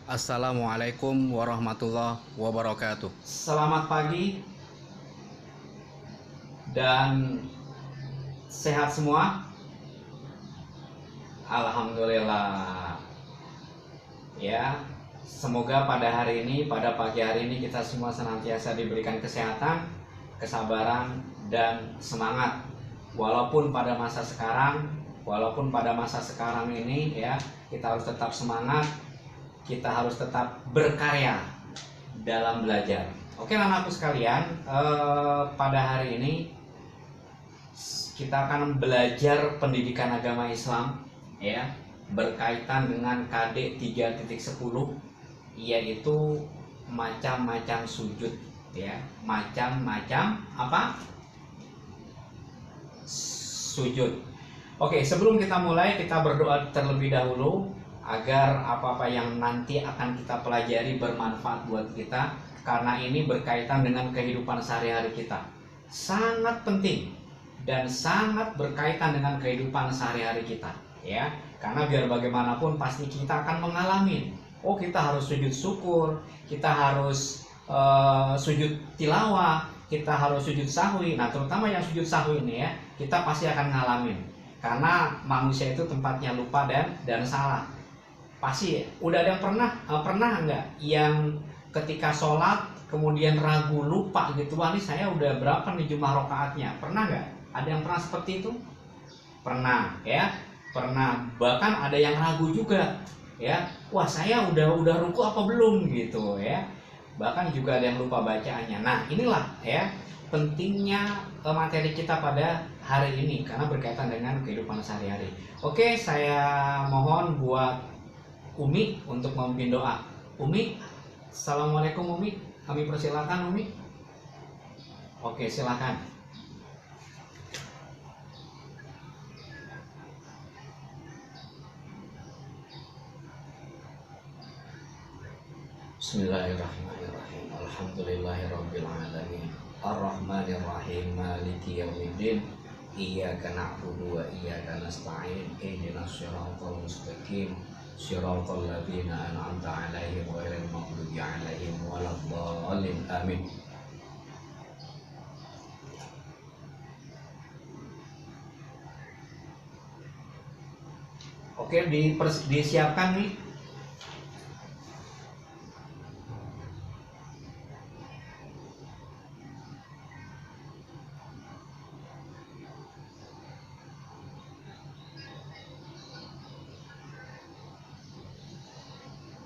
Assalamualaikum warahmatullahi wabarakatuh. Selamat pagi dan sehat semua. Alhamdulillah. Ya, semoga pada hari ini, pada pagi hari ini kita semua senantiasa diberikan kesehatan, kesabaran dan semangat. Walaupun pada masa sekarang ini ya, kita harus tetap semangat. Kita harus tetap berkarya dalam belajar. Oke anakku sekalian, pada hari ini kita akan belajar pendidikan agama Islam ya, berkaitan dengan KD 3.10, yaitu macam-macam sujud ya, macam-macam apa? Sujud. Oke, sebelum kita mulai, kita berdoa terlebih dahulu agar apa-apa yang nanti akan kita pelajari bermanfaat buat kita, karena ini berkaitan dengan kehidupan sehari-hari kita. Sangat penting dan sangat berkaitan dengan kehidupan sehari-hari kita ya. Karena biar bagaimanapun pasti kita akan mengalami, oh kita harus sujud syukur, kita harus sujud tilawah, kita harus sujud sahwi. Nah, terutama yang sujud sahwi ini ya, kita pasti akan ngalamin. Karena manusia itu tempatnya lupa dan salah. Pasti udah ada yang pernah nggak yang ketika sholat kemudian ragu, lupa gitu, wah ini saya udah berapa nih jumlah rokaatnya? Pernah nggak? Ada yang pernah seperti itu? Pernah ya, pernah. Bahkan ada yang ragu juga ya, wah saya udah ruku apa belum gitu ya. Bahkan juga ada yang lupa bacaannya. Nah inilah ya pentingnya materi kita pada hari ini, karena berkaitan dengan kehidupan sehari-hari. Oke, saya mohon buat Umi untuk memimpin doa. Umi, assalamualaikum Umi. Kami persilakan Umi. Oke, silakan. Bismillahirrahmanirrahim. Alhamdulillahirabbil alamin. Arrahmanirrahim. Maliki yaumiddin. Iyyaka na'budu wa iyyaka nasta'in. Ihdinas shiratal mustaqim. Shiratal ladzina an'amta 'alaihim ghairil maghdubi 'alaihim waladdallin. Amin. Oke, disiapkan nih.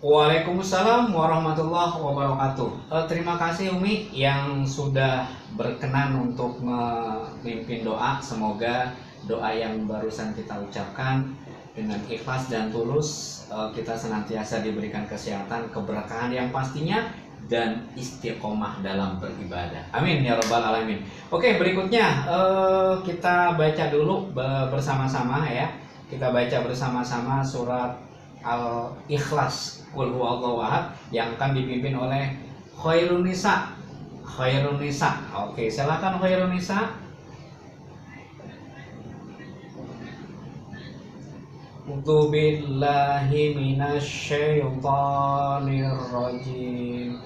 Waalaikumsalam warahmatullahi wabarakatuh. Terima kasih Umi yang sudah berkenan untuk memimpin doa. Semoga doa yang barusan kita ucapkan dengan ikhlas dan tulus, kita senantiasa diberikan kesehatan, keberkahan yang pastinya, dan istiqomah dalam beribadah. Amin ya rabbal alamin. Oke, berikutnya kita baca dulu bersama-sama ya. Kita baca bersama-sama surat Al-Ikhlas, Qul huwallahu ahad, yang akan dipimpin oleh Khairun Nisa. Khairun Nisa. Oke, silakan Khairun Nisa. A'udzu billahi minasyaitonir rajim.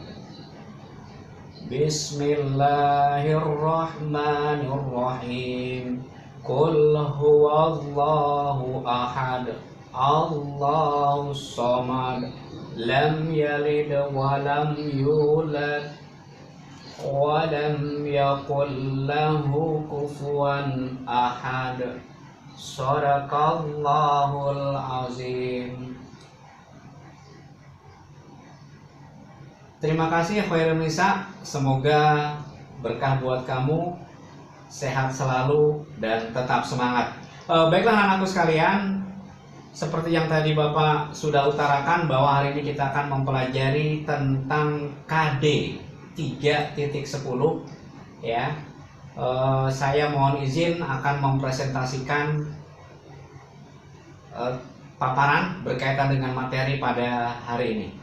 Bismillahirrahmanirrahim. Qul huwallahu ahad. Allahus samad, lam yalid wa lam yulad wa lam yakul lahu kufuwan ahad. Shadaqallahul azim. Terima kasih Khairun Nisa, semoga berkah buat kamu, sehat selalu dan tetap semangat. Baiklah anakku sekalian, seperti yang tadi Bapak sudah utarakan bahwa hari ini kita akan mempelajari tentang KD 3.10 ya. Saya mohon izin akan mempresentasikan paparan berkaitan dengan materi pada hari ini.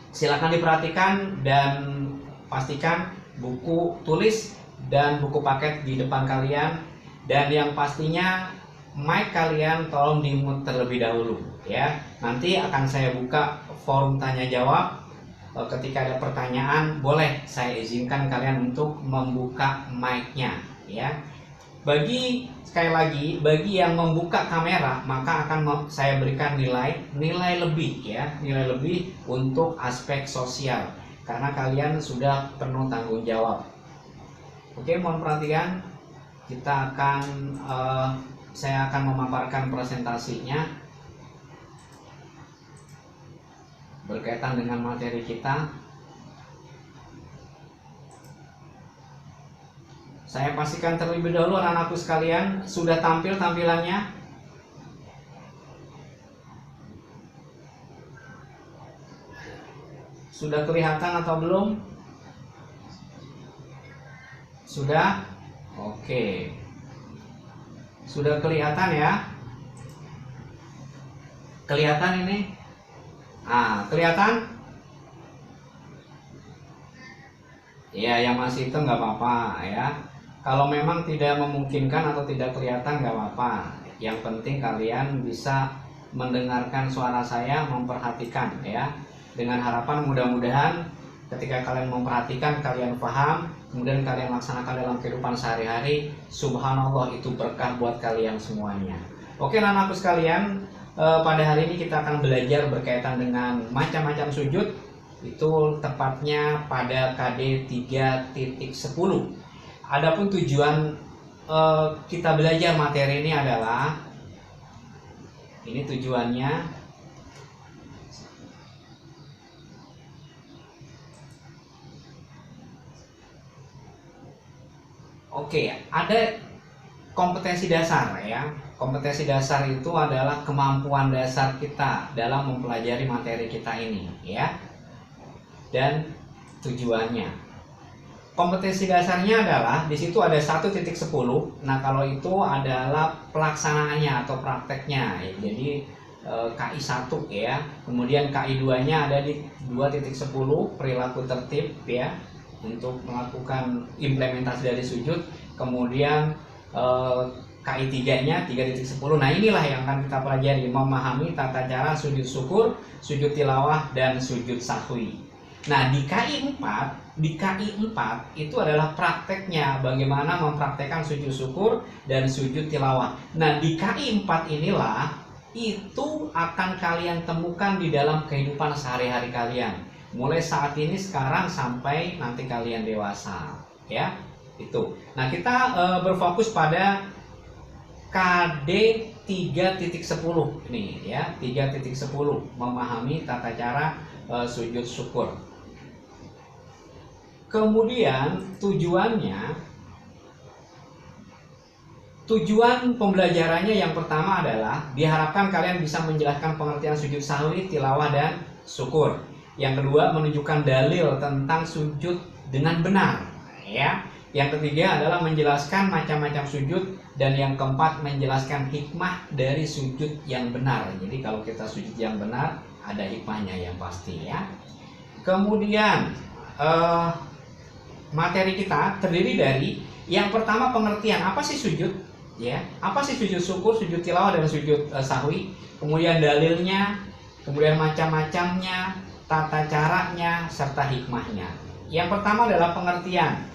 Silakan diperhatikan dan pastikan buku tulis dan buku paket di depan kalian, dan yang pastinya mic kalian tolong di-mute terlebih dahulu ya. Nanti akan saya buka forum tanya jawab. Ketika ada pertanyaan, boleh saya izinkan kalian untuk membuka mic-nya ya. Sekali lagi, bagi yang membuka kamera, maka akan saya berikan nilai lebih ya, nilai lebih untuk aspek sosial karena kalian sudah penuh tanggung jawab. Oke, mohon perhatian. Saya akan memaparkan presentasinya berkaitan dengan materi kita. Saya pastikan terlebih dahulu anak-anakku sekalian sudah tampil tampilannya. Sudah kelihatan atau belum? Sudah? Oke. Sudah kelihatan ya? Kelihatan ini? Kelihatan? Ya, yang masih itu nggak apa-apa ya. Kalau memang tidak memungkinkan atau tidak kelihatan nggak apa-apa. Yang penting kalian bisa mendengarkan suara saya, memperhatikan ya. Dengan harapan mudah-mudahan ketika kalian memperhatikan, kalian paham, kemudian kalian laksanakan dalam kehidupan sehari-hari. Subhanallah, itu berkah buat kalian semuanya. Oke anak-anakku sekalian, pada hari ini kita akan belajar berkaitan dengan macam-macam sujud. Itu tepatnya pada KD 3.10. Adapun tujuan kita belajar materi ini adalah, ini tujuannya ada kompetensi dasar ya. Kompetensi dasar itu adalah kemampuan dasar kita dalam mempelajari materi kita ini ya. Dan tujuannya, kompetensi dasarnya adalah di situ ada 1.10. Nah, kalau itu adalah pelaksanaannya atau prakteknya ya. Jadi KI 1 ya. Kemudian KI 2-nya ada di 2.10 perilaku tertib ya, untuk melakukan implementasi dari sujud. Kemudian KI 3-nya 3.10. Nah, inilah yang akan kita pelajari, memahami tata cara sujud syukur, sujud tilawah, dan sujud sahwi. Nah, di KI 4 itu adalah prakteknya, bagaimana mempraktekkan sujud syukur dan sujud tilawah. Nah, di KI 4 inilah itu akan kalian temukan di dalam kehidupan sehari-hari kalian, mulai saat ini sekarang sampai nanti kalian dewasa ya. Itu. Nah, kita berfokus pada KD 3.10 ini ya, 3.10 memahami tata cara sujud syukur. Kemudian tujuan pembelajarannya yang pertama adalah diharapkan kalian bisa menjelaskan pengertian sujud sahwi, tilawah, dan syukur. Yang kedua, menunjukkan dalil tentang sujud dengan benar ya. Yang ketiga adalah menjelaskan macam-macam sujud, dan yang keempat menjelaskan hikmah dari sujud yang benar. Jadi kalau kita sujud yang benar ada hikmahnya yang pasti ya. Kemudian materi kita terdiri dari yang pertama pengertian apa sih sujud ya, apa sih sujud syukur, sujud tilawah, dan sujud sahwi. Kemudian dalilnya, kemudian macam-macamnya, tata caranya, serta hikmahnya. Yang pertama adalah pengertian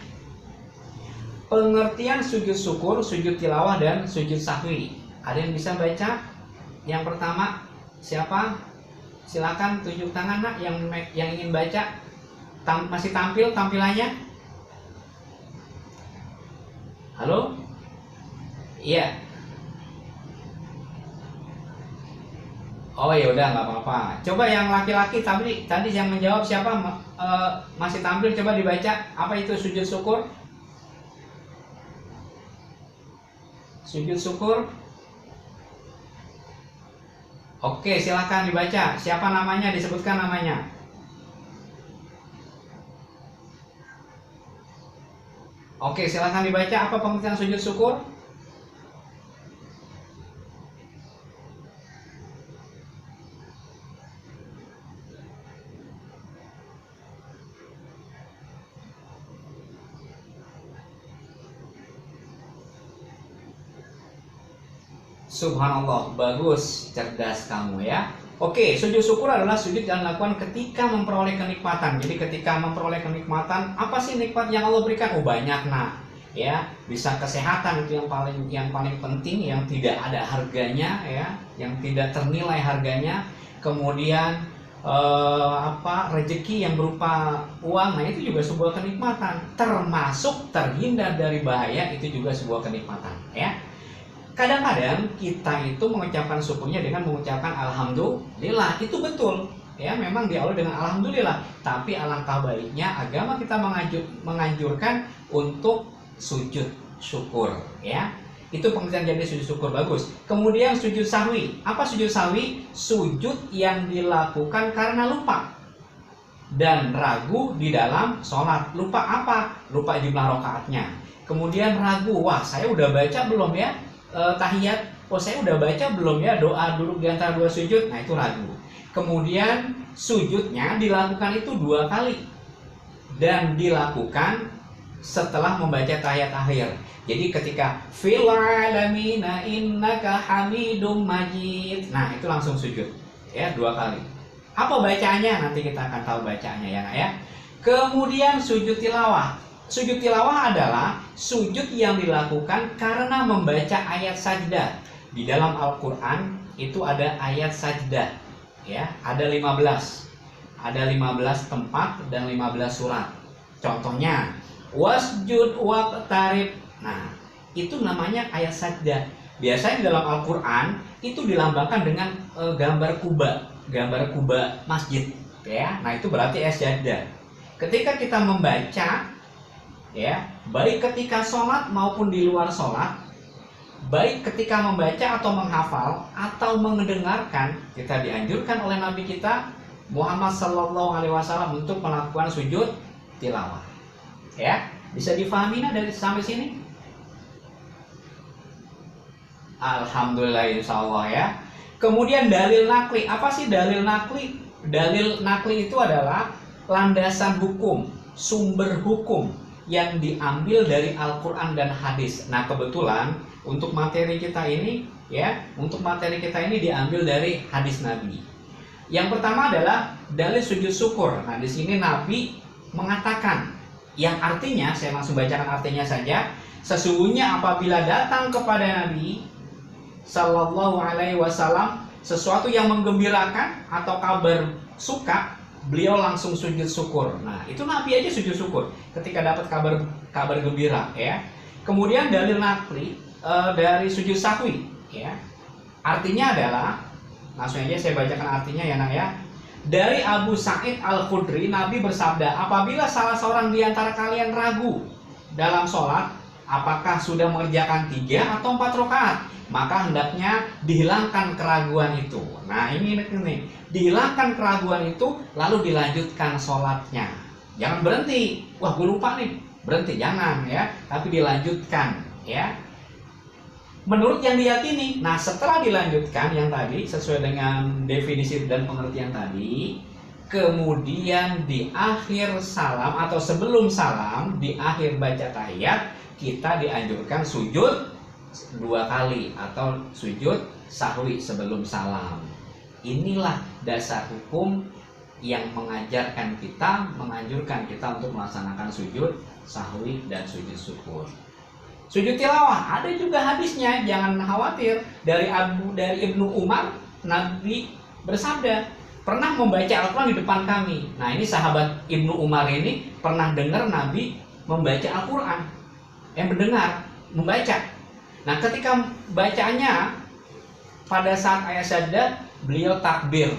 sujud syukur, sujud tilawah, dan sujud sahwi. Ada yang bisa baca? Yang pertama siapa? Silakan tunjuk tangan nak yang ingin baca. Masih tampil tampilannya? Halo? Iya. Oh ya udah, nggak apa-apa. Coba yang laki-laki tadi yang menjawab siapa? Masih tampil, coba dibaca apa itu sujud syukur? Sujud syukur. Oke, silakan dibaca. Siapa namanya? Disebutkan namanya. Oke, silakan dibaca apa pengertian sujud syukur. Subhanallah, bagus, cerdas kamu ya. Oke, sujud syukur adalah sujud yang dilakukan ketika memperoleh kenikmatan. Jadi ketika memperoleh kenikmatan, apa sih nikmat yang Allah berikan? Oh banyak, nah, ya, bisa kesehatan itu yang paling penting, yang tidak ada harganya, ya, yang tidak ternilai harganya. Kemudian rezeki yang berupa uang, nah itu juga sebuah kenikmatan. Termasuk terhindar dari bahaya, itu juga sebuah kenikmatan, ya. Kadang-kadang kita itu mengucapkan syukurnya dengan mengucapkan alhamdulillah, itu betul ya, memang diawali dengan alhamdulillah. Tapi alangkah baiknya agama kita menganjurkan untuk sujud syukur ya. Itu pengertian jadi sujud syukur, bagus. Kemudian sujud sahwi. Apa sujud sahwi? Sujud yang dilakukan karena lupa dan ragu di dalam sholat. Lupa apa? Lupa jumlah rakaatnya. Kemudian ragu, wah saya udah baca belum ya tahiyat, oh saya udah baca belum ya doa duduk di antara dua sujud, nah itu ragu. Kemudian sujudnya dilakukan itu 2 kali dan dilakukan setelah membaca tahiyat akhir. Jadi ketika fil alamina innaka hamidum majid, nah itu langsung sujud ya 2 kali. Apa bacaannya? Nanti kita akan tahu bacaannya ya. Kemudian sujud tilawah. Sujud tilawah adalah sujud yang dilakukan karena membaca ayat sajdah. Di dalam Al-Quran itu ada ayat sajdah ya, ada 15 tempat dan 15 surat. Contohnya wasjud waqtarib, nah itu namanya ayat sajdah. Biasanya di dalam Al-Quran itu dilambangkan dengan gambar kuba masjid ya. Nah itu berarti ayat sajdah. Ketika kita membaca ya, baik ketika sholat maupun di luar sholat, baik ketika membaca atau menghafal atau mendengarkan, kita dianjurkan oleh Nabi kita Muhammad SAW untuk melakukan sujud tilawah. Ya, bisa difahami dari sampai sini? Alhamdulillah, insya Allah ya. Kemudian dalil nakli. Apa sih dalil nakli? Dalil nakli itu adalah landasan hukum, sumber hukum yang diambil dari Al-Quran dan hadis. Nah kebetulan untuk materi kita ini ya, diambil dari hadis Nabi. Yang pertama adalah dalil sujud syukur. Nah di sini Nabi mengatakan, yang artinya saya langsung bacakan artinya saja. Sesungguhnya apabila datang kepada Nabi Sallallahu Alaihi Wasallam sesuatu yang menggembirakan atau kabar suka, beliau langsung sujud syukur. Nah, itu Nabi aja sujud syukur ketika dapat kabar gembira ya. Kemudian dalil nakli dari sujud sahwi ya. Artinya adalah, langsung aja saya bacakan artinya ya, Nak ya. Dari Abu Sa'id Al-Khudri, Nabi bersabda, apabila salah seorang di antara kalian ragu dalam sholat, apakah sudah mengerjakan 3 atau 4 rakaat, maka hendaknya dihilangkan keraguan itu. Nah ini dihilangkan keraguan itu, lalu dilanjutkan sholatnya. Jangan berhenti, wah gue lupa nih, berhenti, jangan ya, tapi dilanjutkan ya, menurut yang diyakini. Nah setelah dilanjutkan yang tadi sesuai dengan definisi dan pengertian tadi, kemudian di akhir salam atau sebelum salam, di akhir baca tahiyat, kita dianjurkan sujud 2 kali atau sujud sahwi sebelum salam. Inilah dasar hukum yang mengajarkan kita, menganjurkan kita untuk melaksanakan sujud sahwi dan sujud syukur. Sujud tilawah ada juga hadisnya, jangan khawatir. Dari Ibnu Umar, Nabi bersabda, pernah membaca Al-Quran di depan kami. Nah ini sahabat Ibnu Umar ini pernah dengar Nabi membaca Al-Quran, mendengar, membaca. Nah ketika bacanya pada saat ayat sajdah, beliau takbir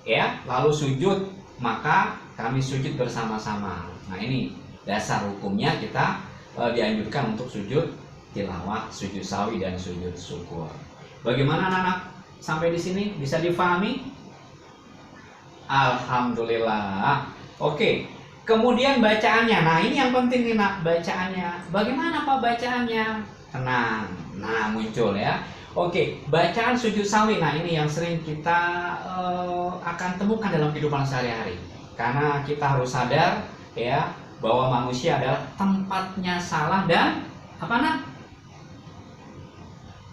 ya, lalu sujud, maka kami sujud bersama-sama. Nah ini dasar hukumnya, kita dianjurkan untuk sujud tilawah, sujud sawi dan sujud syukur. Bagaimana anak-anak sampai di sini bisa difahami? Alhamdulillah. Oke. Kemudian bacaannya. Nah, ini yang penting nih, Nak, bacaannya. Bagaimana Pak bacaannya? Tenang. Nah, muncul ya. Oke, bacaan sujud sawi. Nah, ini yang sering kita akan temukan dalam kehidupan sehari-hari. Karena kita harus sadar ya, bahwa manusia adalah tempatnya salah dan apa, Nak?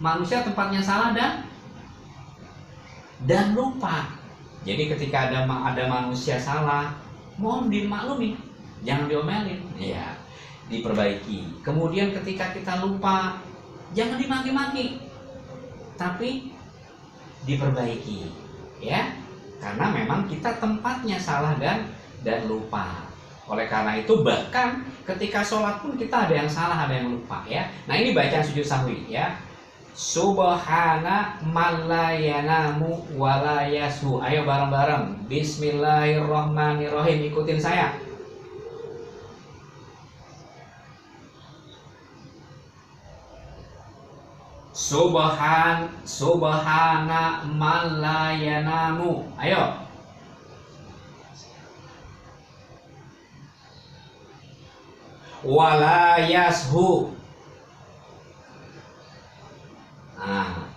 Manusia tempatnya salah dan lupa. Jadi ketika ada manusia salah, mohon dimaklumi, jangan diomelin, ya, diperbaiki. Kemudian ketika kita lupa, jangan dimaki-maki, tapi diperbaiki, ya, karena memang kita tempatnya salah dan lupa. Oleh karena itu bahkan ketika sholat pun kita ada yang salah, ada yang lupa, ya. Nah ini bacaan sujud sahwi, ya. Subhana man la yanamu wa la yashu. Ayo bareng-bareng. Bismillahirrahmanirrahim. Ikutin saya. Subhana man la yanamu. Ayo. Wa la yashu. Nah,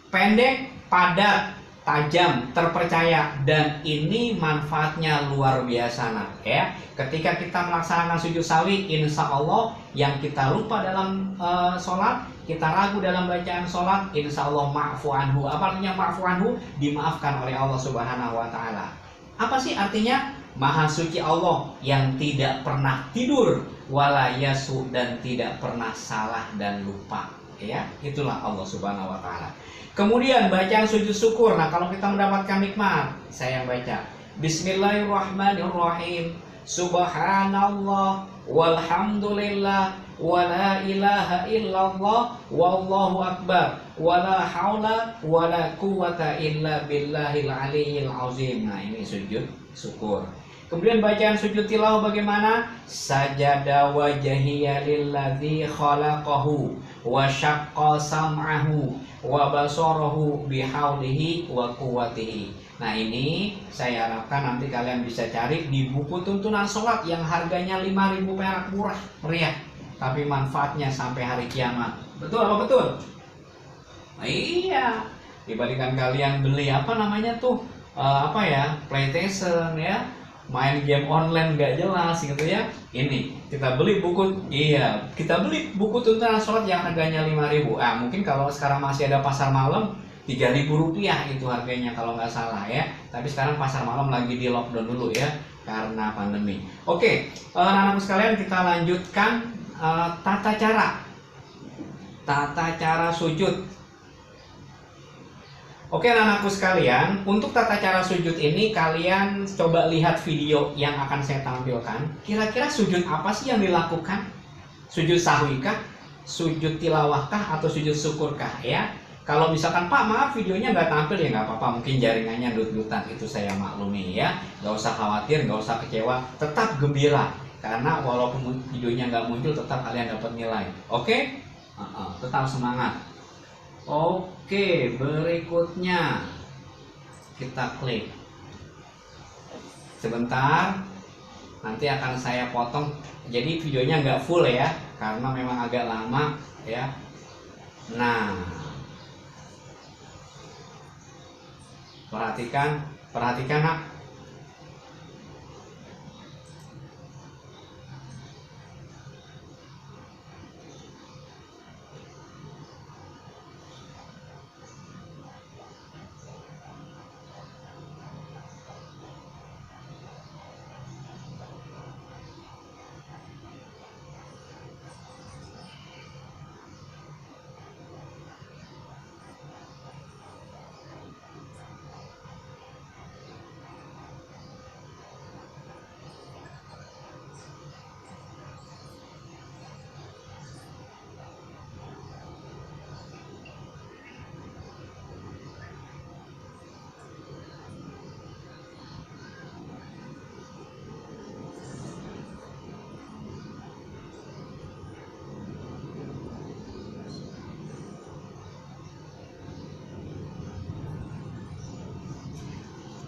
pendek, padat, tajam, terpercaya, dan ini manfaatnya luar biasa, nak, ya. Ketika kita melaksanakan sujud sahwi, insya Allah yang kita lupa dalam sholat, kita ragu dalam bacaan sholat, insya Allah ma'fu anhu. Apa artinya ma'fu anhu? Dimaafkan oleh Allah Subhanahu wa Ta'ala. Apa sih artinya? Maha suci Allah yang tidak pernah tidur, wala yasu, dan tidak pernah salah dan lupa. Ya, itulah Allah Subhanahu wa Ta'ala. Kemudian bacaan sujud syukur. Nah, kalau kita mendapatkan nikmat, saya yang baca. Bismillahirrahmanirrahim. Subhanallah walhamdulillah wala ilaha illallah wallahu akbar wala haula wala quwata illa billahil aliyyil azim. Nah, ini sujud syukur. Kemudian bacaan sujud tilawah bagaimana? Sajada wajhiya lilladzi khalaqahu wa syaqqa sam'ahu wa basarahu bihaulihi wa quwwatihi. Nah, ini saya harapkan nanti kalian bisa cari di buku tuntunan sholat yang harganya 5.000 perak, murah meriah, tapi manfaatnya sampai hari kiamat. Betul apa betul? Nah, iya, dibandingkan kalian beli apa namanya tuh PlayStation, ya, main game online gak jelas gitu, ya. Ini kita beli buku, kita beli buku tuntunan sholat yang harganya 5.000. Mungkin kalau sekarang masih ada pasar malam 3.000 rupiah itu harganya kalau nggak salah, ya. Tapi sekarang pasar malam lagi di lockdown dulu, ya, karena pandemi. Oke, anak-anakku sekalian, kita lanjutkan tata cara sujud. Oke, anak-anakku sekalian, untuk tata cara sujud ini kalian coba lihat video yang akan saya tampilkan. Kira-kira sujud apa sih yang dilakukan? Sujud sahwikah? Sujud tilawahkah? Atau sujud syukurkah, ya? Kalau misalkan, Pak, maaf videonya nggak tampil, ya nggak apa-apa, mungkin jaringannya dut-dutan, itu saya maklumi, ya. Nggak usah khawatir, nggak usah kecewa, tetap gembira, karena walaupun videonya nggak muncul, tetap kalian dapat nilai. Oke? Tetap semangat. Oke, berikutnya kita klik. Sebentar, nanti akan saya potong. Jadi videonya nggak full, ya, karena memang agak lama, ya. Nah, perhatikan nak.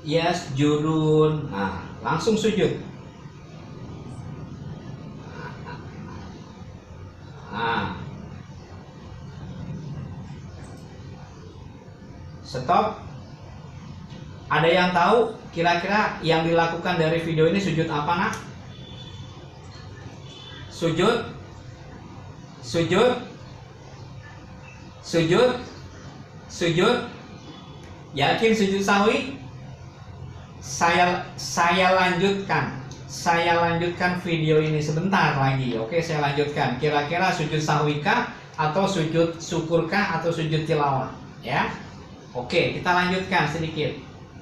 Yasjudun. Nah, langsung sujud. Nah, stop. Ada yang tahu kira-kira yang dilakukan dari video ini sujud apa, nak? Sujud Sujud, sujud. Yakin sujud sahwi? Saya lanjutkan video ini sebentar lagi. Oke, saya lanjutkan. Kira-kira sujud sahwikah atau sujud syukurkah atau sujud tilawah? Ya. Oke, kita lanjutkan sedikit.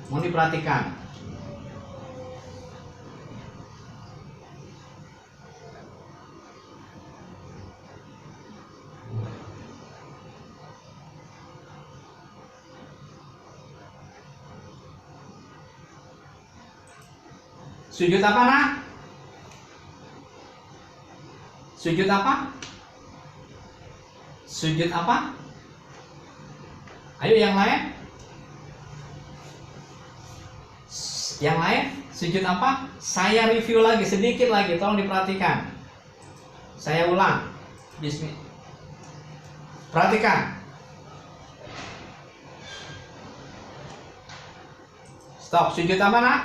Mohon diperhatikan. Sujud apa, nak? Sujud apa? Sujud apa? Ayo yang lain. Yang lain, sujud apa? Saya review lagi, sedikit lagi, tolong diperhatikan. Saya ulang. Bismillah. Perhatikan. Stop. Sujud apa, nak?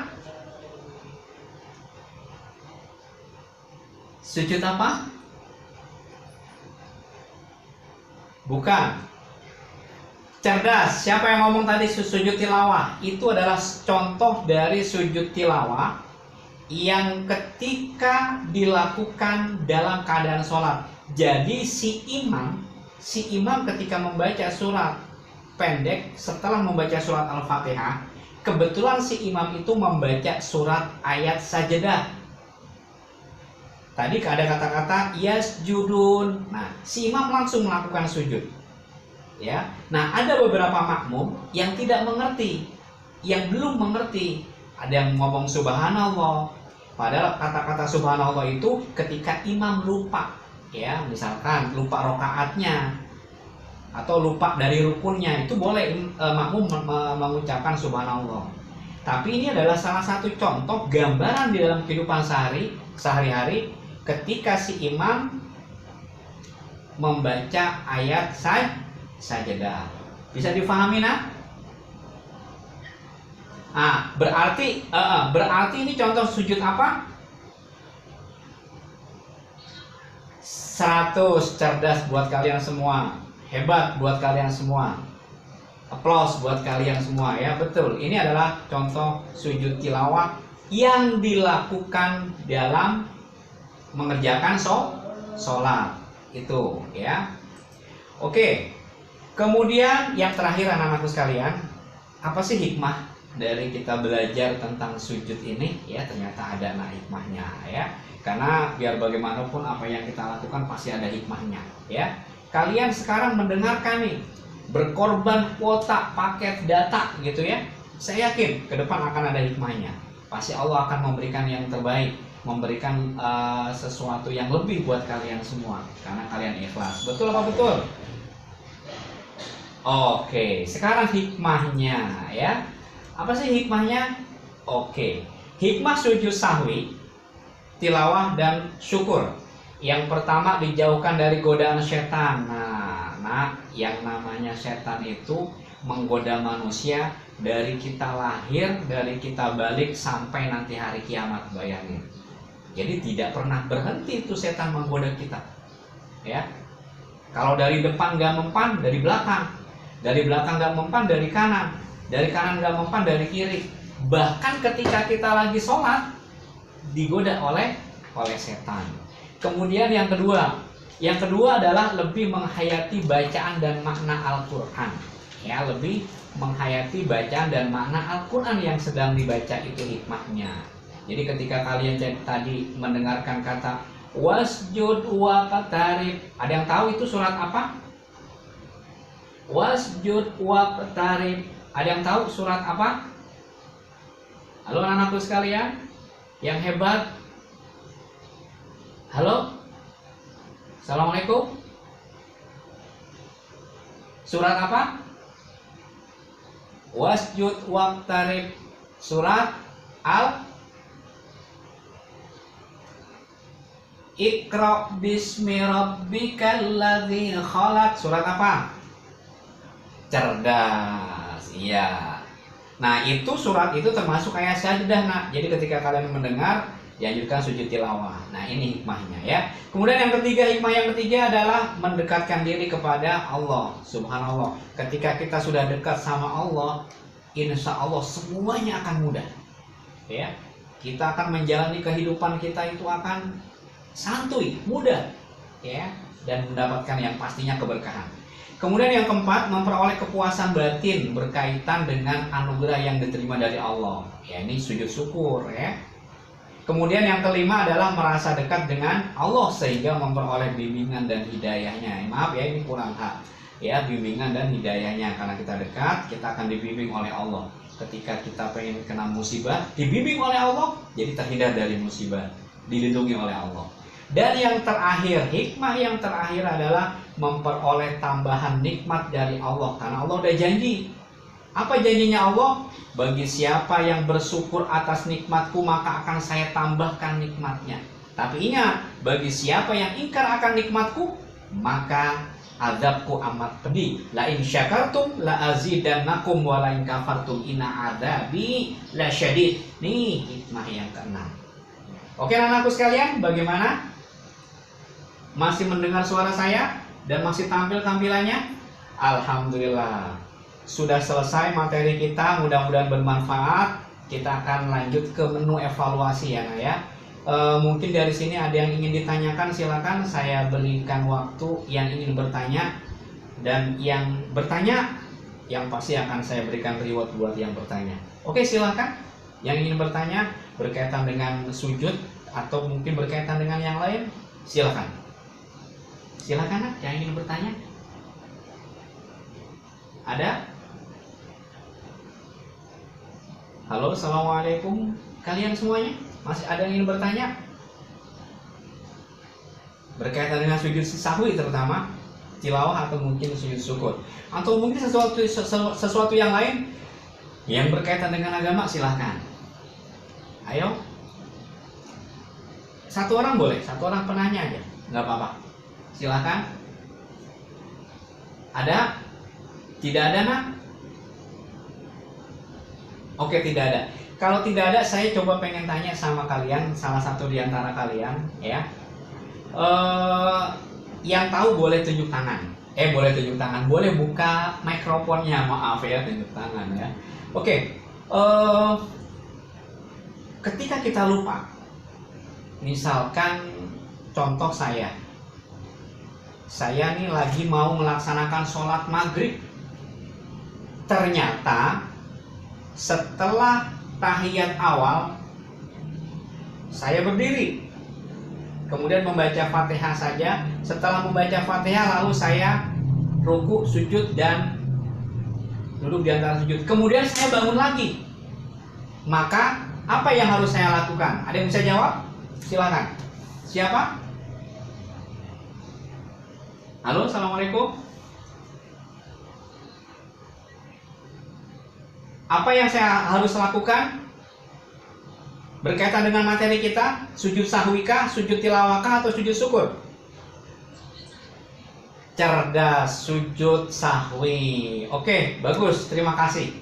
Sujud apa? Bukan. Cerdas. Siapa yang ngomong tadi sujud tilawah? Itu adalah contoh dari sujud tilawah yang ketika dilakukan dalam keadaan sholat. Jadi si imam ketika membaca surat pendek setelah membaca surat Al-Fatihah, kebetulan si imam itu membaca surat ayat sajadah. Tadi ada kata-kata yasjudun. Nah, si imam langsung melakukan sujud. Ya. Nah, ada beberapa makmum yang tidak mengerti, yang belum mengerti. Ada yang ngomong subhanallah. Padahal kata-kata subhanallah itu ketika imam lupa, ya, misalkan lupa rokaatnya atau lupa dari rukunnya, itu boleh makmum mengucapkan subhanallah. Tapi ini adalah salah satu contoh gambaran di dalam kehidupan sehari-hari ketika si imam membaca ayat sajadah. Bisa difahami, nak? Berarti ini contoh sujud apa? 100 cerdas buat kalian semua. Hebat buat kalian semua. Applause buat kalian semua, ya, betul. Ini adalah contoh sujud tilawah yang dilakukan dalam mengerjakan sholat itu, ya. Oke. Kemudian yang terakhir, anak-anakku sekalian, apa sih hikmah dari kita belajar tentang sujud ini? Ya, ternyata ada hikmahnya, ya. Karena biar bagaimanapun apa yang kita lakukan pasti ada hikmahnya, ya. Kalian sekarang mendengarkan nih, berkorban kuota, paket data gitu ya. Saya yakin ke depan akan ada hikmahnya. Pasti Allah akan memberikan yang terbaik, memberikan sesuatu yang lebih buat kalian semua karena kalian ikhlas. Betul apa betul? Oke, sekarang hikmahnya, ya. Apa sih hikmahnya? Oke, hikmah sujud sahwi, tilawah dan syukur. Yang pertama, dijauhkan dari godaan setan. Nah, yang namanya setan itu menggoda manusia dari kita lahir, dari kita balik sampai nanti hari kiamat, bayangin. Jadi tidak pernah berhenti itu setan menggoda kita, ya. Kalau dari depan nggak mempan, dari belakang nggak mempan, dari kanan nggak mempan, dari kiri. Bahkan ketika kita lagi sholat digoda oleh setan. Kemudian yang kedua adalah lebih menghayati bacaan dan makna Al-Quran, ya, lebih menghayati bacaan dan makna Al-Quran yang sedang dibaca, itu hikmahnya. Jadi ketika kalian tadi mendengarkan kata wasjud waqtarib, ada yang tahu itu surat apa? Wasjud waqtarib, ada yang tahu surat apa? Halo anak-anakku sekalian yang hebat. Halo, assalamualaikum. Surat apa? Wasjud waqtarib, surat Iqra bismi rabbikal ladzi khalaq, surat apa? Cerdas, iya. Nah, itu surat itu termasuk ayat sajadah, nak. Jadi ketika kalian mendengar dianjurkan sujud tilawah. Nah, ini hikmahnya ya. Kemudian yang ketiga, hikmah yang ketiga adalah mendekatkan diri kepada Allah. Subhanallah. Ketika kita sudah dekat sama Allah, insya Allah semuanya akan mudah. Ya, kita akan menjalani kehidupan kita itu akan santuy, mudah, ya, dan mendapatkan yang pastinya keberkahan. Kemudian yang keempat, memperoleh kepuasan batin berkaitan dengan anugerah yang diterima dari Allah. Ya, ini sujud syukur ya. Kemudian yang kelima adalah merasa dekat dengan Allah sehingga memperoleh bimbingan dan hidayahnya. Maaf ya, ini kurang hak. Ya, bimbingan dan hidayahnya, karena kita dekat, kita akan dibimbing oleh Allah. Ketika kita pengen kena musibah, dibimbing oleh Allah, jadi terhindar dari musibah, dilindungi oleh Allah. Dan yang terakhir, hikmah yang terakhir adalah memperoleh tambahan nikmat dari Allah. Karena Allah udah janji. Apa janjinya Allah? Bagi siapa yang bersyukur atas nikmatku, maka akan saya tambahkan nikmatnya. Tapi ingat, bagi siapa yang ingkar akan nikmatku, maka azabku amat pedih. La in syakartum la azidannakum wa la in kafartum inna adzabi lasyadid. Nih hikmah yang keenam. Oke anak-anakku sekalian, bagaimana? Masih mendengar suara saya dan masih tampil tampilannya? Alhamdulillah. Sudah selesai materi kita, mudah-mudahan bermanfaat. Kita akan lanjut ke menu evaluasi ya, Nak ya. Mungkin dari sini ada yang ingin ditanyakan, silakan saya berikan waktu yang ingin bertanya, dan yang bertanya yang pasti akan saya berikan reward buat yang bertanya. Oke, silakan. Yang ingin bertanya berkaitan dengan sujud atau mungkin berkaitan dengan yang lain, silakan. Silakan Nak, yang ingin bertanya. Ada? Halo, assalamualaikum kalian semuanya. Masih ada yang ingin bertanya? Berkaitan dengan sujud sahwi terutama, tilawah atau mungkin sujud syukur, atau mungkin sesuatu yang lain yang berkaitan dengan agama, silahkan. Ayo. Satu orang boleh, satu orang penanya aja, nggak apa-apa. Silahkan. Ada? Tidak ada, Nak? Oke, tidak ada. Kalau tidak ada, saya coba pengen tanya sama kalian, salah satu di antara kalian, ya. Yang tahu boleh tunjuk tangan. Boleh tunjuk tangan. Boleh buka mikrofonnya, maaf ya, tunjuk tangan ya. Oke. Ketika kita lupa, misalkan contoh saya nih lagi mau melaksanakan sholat maghrib. Ternyata setelah tahiyat awal saya berdiri, kemudian membaca Fatihah saja. Setelah membaca Fatihah lalu saya ruku, sujud, dan duduk di antara sujud. Kemudian saya bangun lagi. Maka apa yang harus saya lakukan? Ada yang bisa jawab? Silakan. Siapa? Halo, assalamualaikum. Apa yang saya harus lakukan berkaitan dengan materi kita? Sujud sahwikah, sujud tilawakah, atau sujud syukur? Cerdas, sujud sahwi. Oke, bagus, terima kasih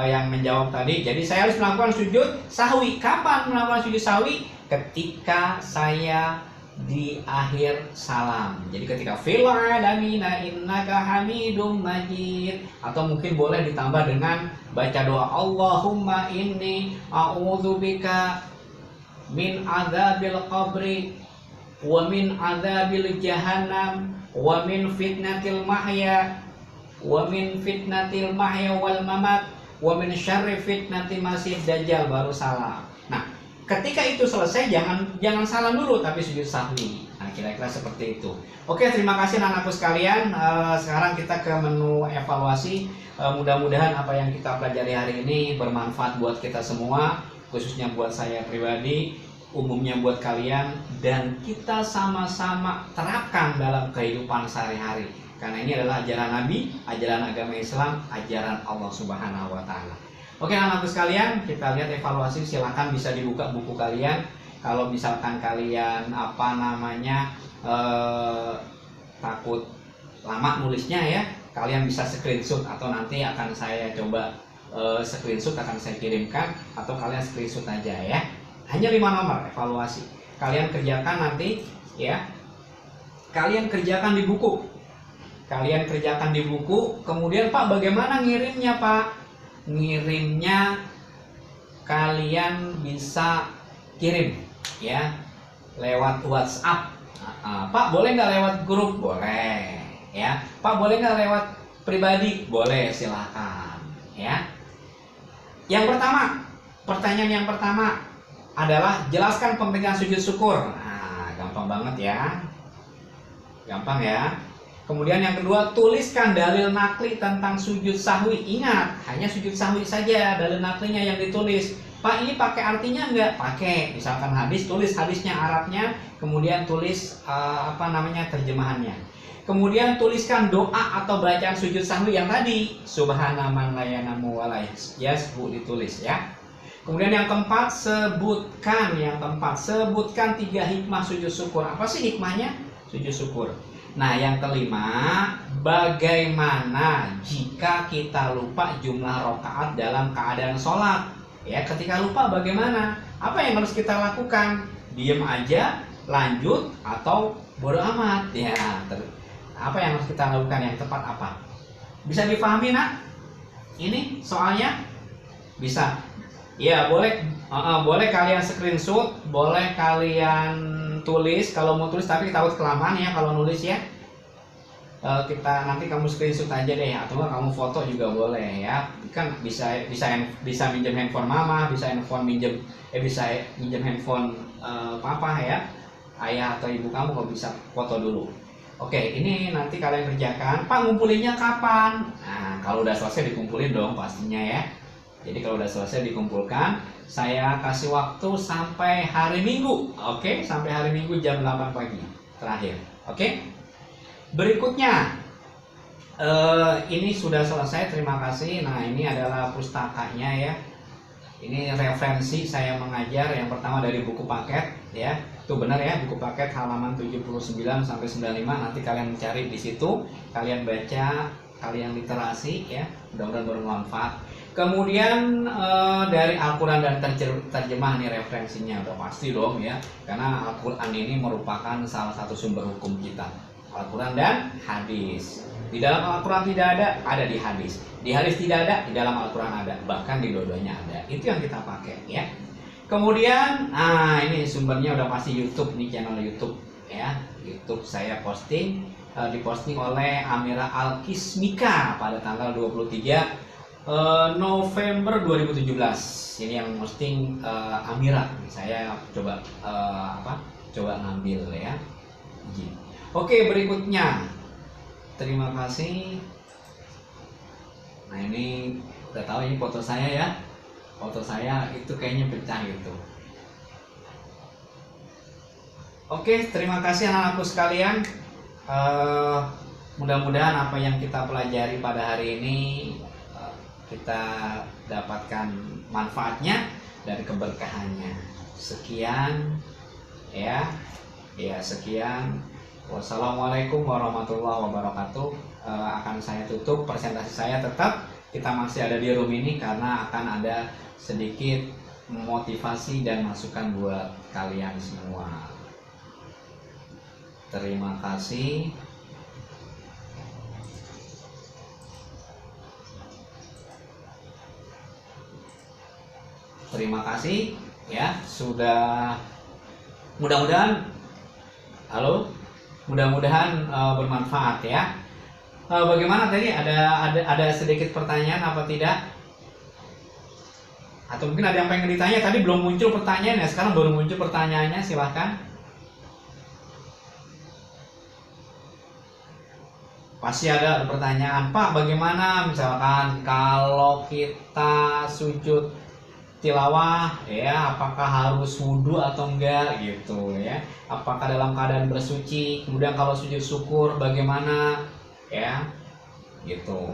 yang menjawab tadi. Jadi saya harus melakukan sujud sahwi. Kapan melakukan sujud sahwi? Ketika saya di akhir salam. Jadi ketika fil alamina innaka hamidum majid, atau mungkin boleh ditambah dengan baca doa Allahumma inni a'udzubika min adzabil qabri wa min adzabil jahannam wa min fitnatil mahya wa min fitnatil mahya wal mamat wa min syarri fitnati masih dajjal, baru salam. Nah, ketika itu selesai jangan salam dulu tapi sujud sahwi. Nah, kira-kira seperti itu. Oke, terima kasih anak-anakku sekalian. Sekarang kita ke menu evaluasi. Mudah-mudahan apa yang kita pelajari hari ini bermanfaat buat kita semua, khususnya buat saya pribadi, umumnya buat kalian, dan kita sama-sama terapkan dalam kehidupan sehari-hari. Karena ini adalah ajaran Nabi, ajaran agama Islam, ajaran Allah Subhanahu wa Ta'ala. Oke anak-anakku sekalian, kita lihat evaluasi. Silakan bisa dibuka buku kalian. Kalau misalkan kalian takut lama nulisnya ya, kalian bisa screenshot, atau nanti akan saya coba screenshot, akan saya kirimkan, atau kalian screenshot aja ya. Hanya 5 nomor evaluasi. Kalian kerjakan nanti ya. Kalian kerjakan di buku. Kemudian Pak, bagaimana ngirimnya Pak? Ngirimnya kalian bisa kirim ya lewat WhatsApp. Pak, boleh nggak lewat grup? Boleh ya. Pak, boleh nggak lewat pribadi? Boleh, silakan ya. Yang pertama, pertanyaan yang pertama adalah jelaskan pengertian sujud syukur. Nah, gampang banget ya. Gampang ya. Kemudian yang kedua, tuliskan dalil nakli tentang sujud sahwi. Ingat, hanya sujud sahwi saja dalil naklinya yang ditulis. Pak, ini pakai artinya enggak? Pakai. Misalkan hadis, tulis hadisnya Arabnya, kemudian tulis terjemahannya. Kemudian tuliskan doa atau bacaan sujud sahwi yang tadi. Subhana man la yanamu wa la yasbu, ditulis ya. Kemudian yang keempat, sebutkan 3 hikmah sujud syukur. Apa sih hikmahnya sujud syukur? Nah, yang kelima, bagaimana jika kita lupa jumlah rakaat dalam keadaan sholat? Ya, ketika lupa bagaimana? Apa yang harus kita lakukan? Diam aja, lanjut, atau bodo amat? Ya, apa yang harus kita lakukan yang tepat apa? Bisa dipahami nak? Ini soalnya bisa. Ya, boleh kalian screenshot, boleh kalian tulis kalau mau tulis, tapi takut kelamaan ya kalau nulis ya. Nanti kamu screenshot aja deh, atau enggak kamu foto juga boleh ya. Kan bisa minjem handphone mama, bisa minjem handphone papa ya, ayah atau ibu kamu, kalau bisa foto dulu. Oke, ini nanti kalian kerjakan. Pak, ngumpulinnya kapan? Nah, kalau udah selesai dikumpulin dong pastinya ya. Jadi kalau udah selesai dikumpulkan, saya kasih waktu sampai hari Minggu. Oke, sampai hari Minggu jam 8 pagi terakhir. Oke. Berikutnya, ini sudah selesai, terima kasih. Nah, ini adalah pustakanya ya. Ini referensi saya mengajar. Yang pertama dari buku paket ya. Itu benar ya, buku paket halaman 79 sampai 95. Nanti kalian cari di situ, kalian baca, kalian literasi ya. Mudah-mudahan bermanfaat. Kemudian dari Al-Quran dan terjemah nih referensinya udah pasti dong ya, karena Al-Quran ini merupakan salah satu sumber hukum kita. Al-Quran dan hadis. Di dalam Al-Quran tidak ada di hadis. Di hadis tidak ada, di dalam Al-Quran ada. Bahkan di dua-duanya ada. Itu yang kita pakai ya. Kemudian, ini sumbernya udah pasti YouTube nih, channel YouTube ya. YouTube saya diposting oleh Amira Al-Kismika pada tanggal 23 November 2017. Ini yang posting Amira. Saya coba ngambil ya. Oke, berikutnya. Terima kasih. Nah, ini udah tahu ini foto saya ya. Foto saya itu kayaknya pecah gitu. Oke, terima kasih anak-anakku sekalian. Mudah-mudahan apa yang kita pelajari pada hari ini kita dapatkan manfaatnya dan keberkahannya. Sekian ya. Sekian. Wassalamualaikum warahmatullahi wabarakatuh. Akan saya tutup presentasi saya. Tetap kita masih ada di room ini karena akan ada sedikit motivasi dan masukan buat kalian semua. Terima kasih. Terima kasih ya, sudah mudah-mudahan bermanfaat ya. Bagaimana tadi, ada sedikit pertanyaan apa tidak? Atau mungkin ada yang pengen ditanya, tadi belum muncul pertanyaan ya, sekarang baru muncul pertanyaannya, silahkan. Pasti ada pertanyaan, Pak, bagaimana misalkan kalau kita sujud tilawah ya, apakah harus wudhu atau enggak gitu ya, apakah dalam keadaan bersuci, kemudian kalau sujud syukur bagaimana ya gitu.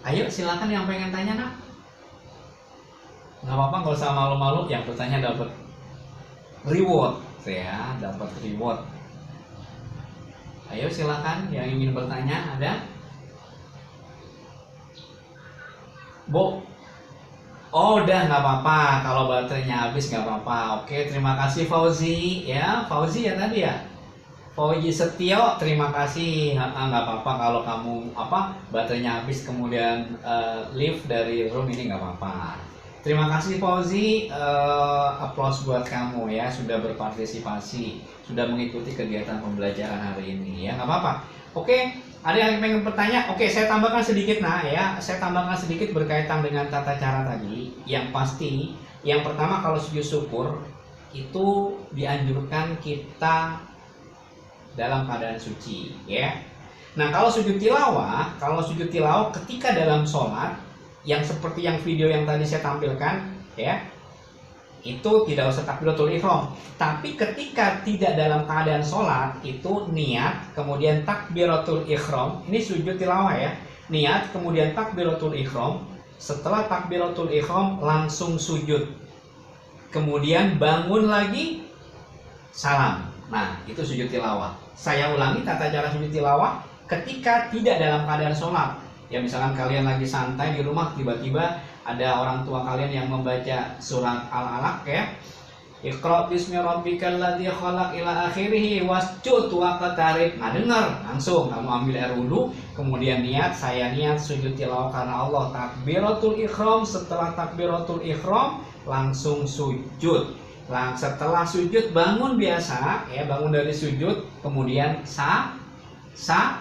Ayo silakan yang pengen tanya nak, nggak apa-apa, nggak usah malu-malu, yang bertanya dapat reward ya, dapat reward. Ayo silakan yang ingin bertanya, ada? Bo, Oh, udah nggak apa-apa. Kalau baterainya habis nggak apa-apa. Oke, terima kasih Fauzi ya. Fauzi ya tadi ya. Fauzi Setio, terima kasih. Nggak apa-apa kalau kamu baterainya habis kemudian leave dari room ini nggak apa-apa. Terima kasih Fauzi, applause buat kamu ya sudah berpartisipasi, sudah mengikuti kegiatan pembelajaran hari ini ya nggak apa-apa. Oke, ada yang pengen bertanya? Oke, saya tambahkan sedikit saya tambahkan sedikit berkaitan dengan tata cara tadi. Yang pasti, yang pertama kalau sujud syukur itu dianjurkan kita dalam keadaan suci ya. Nah, kalau sujud tilawah ketika dalam sholat yang seperti yang video yang tadi saya tampilkan ya, itu tidak usah takbiratul ihram. Tapi ketika tidak dalam keadaan sholat itu niat kemudian takbiratul ihram. Ini sujud tilawah ya. Niat kemudian takbiratul ihram. Setelah takbiratul ihram langsung sujud. Kemudian bangun lagi salam. Nah, itu sujud tilawah. Saya ulangi tata cara sujud tilawah ketika tidak dalam keadaan sholat. Ya misalkan kalian lagi santai di rumah tiba-tiba ada orang tua kalian yang membaca surat Al-Alaq ya. Iqra bismi rabbikal ladzi khalaq ila akhirih wasjud waqtarib. Nah, dengar langsung kamu ambil air wudu, kemudian saya niat sujud tilawah karena Allah. Takbiratul ihram, setelah takbiratul ihram langsung sujud. Setelah sujud bangun biasa ya, bangun dari sujud kemudian salam.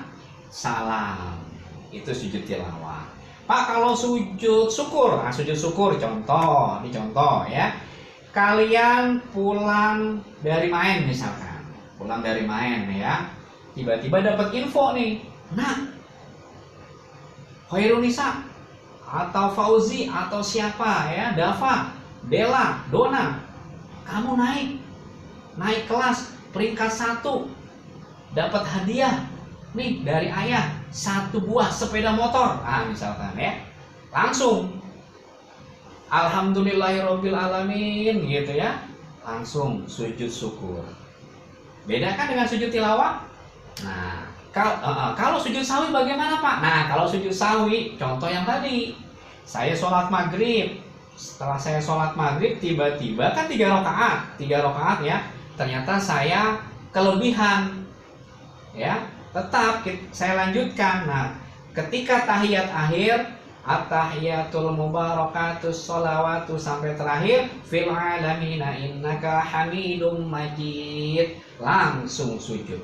Itu sujud tilawah. Pak, kalau sujud syukur, sujud syukur contoh ya. Kalian pulang dari main misalkan, ya. Tiba-tiba dapat info nih. Nah, Khairunisa atau Fauzi atau siapa ya, Dava, Bella, Dona, kamu naik kelas peringkat 1, dapat hadiah nih dari ayah 1 buah sepeda motor, misalkan ya, langsung alhamdulillahirabbil alamin gitu ya, langsung sujud syukur. Beda kan dengan sujud tilawah? Nah, kalau sujud sawi bagaimana Pak? Nah, kalau sujud sawi contoh yang tadi, saya sholat maghrib. Setelah saya sholat maghrib tiba-tiba kan 3 rakaat ya, ternyata saya kelebihan ya, tetap saya lanjutkan. Nah, ketika tahiyat akhir, at-tahiyatul mubarakatus sholawatu sampai terakhir, fil alamina innaka hamidum majid, langsung sujud.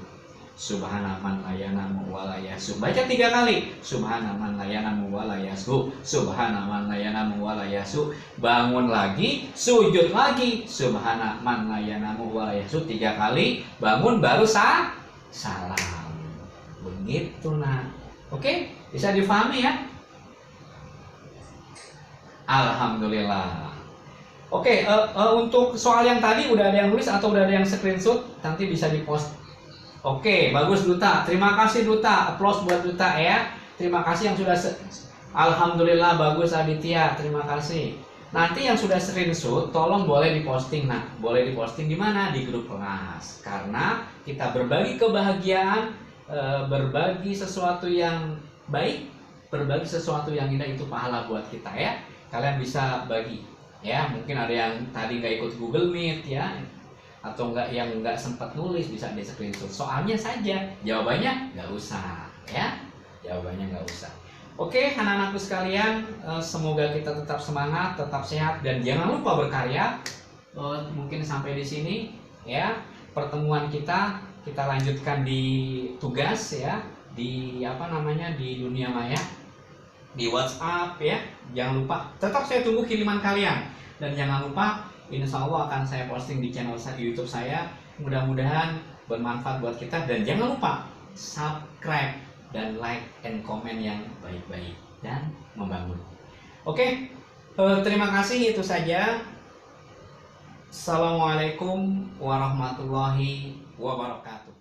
Subhanaman layanamu walayasu. Baca 3 kali. Subhanaman layanamu walayasu. Subhanaman layanamu walayasu. Bangun lagi, sujud lagi. Subhanaman layanamu walayasu 3 kali. Bangun baru salam. Begitu nah. Oke, bisa difahami ya? Alhamdulillah. Oke, untuk soal yang tadi udah ada yang nulis atau udah ada yang screenshot, nanti bisa dipost. Oke, bagus Duta. Terima kasih Duta. Applause buat Duta ya. Terima kasih yang sudah Alhamdulillah bagus Aditya. Terima kasih. Nanti yang sudah screenshot tolong boleh diposting. Nah, boleh diposting di mana? Di grup kelas. Karena kita berbagi kebahagiaan, berbagi sesuatu yang baik, berbagi sesuatu yang indah, itu pahala buat kita ya. Kalian bisa bagi ya. Mungkin ada yang tadi nggak ikut Google Meet ya, atau yang nggak sempat nulis, bisa di screenshot soalnya saja, jawabannya nggak usah ya, jawabannya nggak usah. Oke, anak-anakku sekalian, semoga kita tetap semangat, tetap sehat, dan jangan lupa berkarya. Mungkin sampai di sini ya pertemuan kita lanjutkan di tugas ya, di di dunia maya, di WhatsApp ya. Jangan lupa, tetap saya tunggu kiriman kalian, dan jangan lupa insya Allah akan saya posting di channel YouTube saya. Mudah-mudahan bermanfaat buat kita, dan jangan lupa subscribe dan like and comment yang baik-baik dan membangun. Oke, terima kasih, itu saja. Assalamualaikum warahmatullahi wabarakatuh.